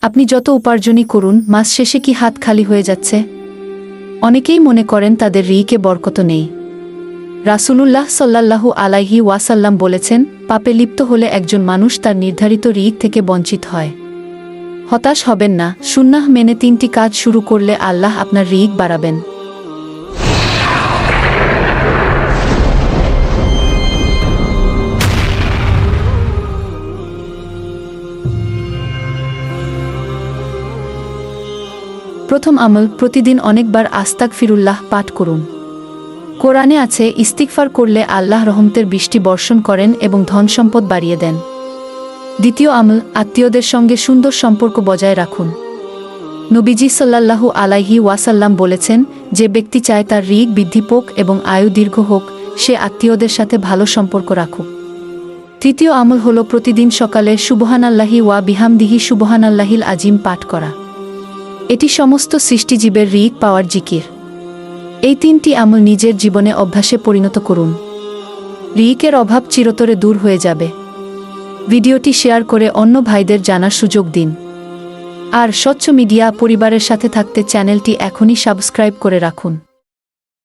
আপনি যত উপার্জনই করুন, মাস শেষে কি হাত খালি হয়ে যাচ্ছে? অনেকেই মনে করেন তাদের রিকে বরকত নেই। রাসূলুল্লাহ সাল্লাল্লাহু আলাইহি ওয়াসাল্লাম বলেছেন, পাপে লিপ্ত হলে একজন মানুষ তার নির্ধারিত রিক থেকে বঞ্চিত হয়। হতাশ হবেন না, সুন্নাহ মেনে 3টি কাজ শুরু করলে আল্লাহ আপনার রিক বাড়াবেন। প্রথম আমল, প্রতিদিন অনেকবার আস্তাগফিরুল্লাহ পাঠ করুন। কোরআনে আছে, ইস্তিগফার করলে আল্লাহ রহমতের বৃষ্টি বর্ষণ করেন এবং ধন সম্পদ বাড়িয়ে দেন। দ্বিতীয় আমল, আত্মীয়দের সঙ্গে সুন্দর সম্পর্ক বজায় রাখুন। নবীজি সাল্লাল্লাহু আলাইহি ওয়াসাল্লাম বলেছেন, যে ব্যক্তি চায় তার রিক বৃদ্ধি পাক এবং আয়ু দীর্ঘ হোক, সে আত্মীয়দের সাথে ভালো সম্পর্ক রাখুক। তৃতীয় আমল হল প্রতিদিন সকালে সুবহানাল্লাহি ওয়া বিহামদিহি সুবহানাল্লাহিল আজিম পাঠ করা। এটি সমস্ত সৃষ্টিজীবের রিক পাওয়ার জিকির। এই 3টি আমল নিজের জীবনে অভ্যাসে পরিণত করুন। রিকের অভাব চিরতরে দূর হয়ে যাবে। ভিডিওটি শেয়ার করে অন্য ভাইদের জানার সুযোগ দিন। আর স্বচ্ছ মিডিয়া পরিবারের সাথে থাকতে চ্যানেলটি এখনই সাবস্ক্রাইব করে রাখুন।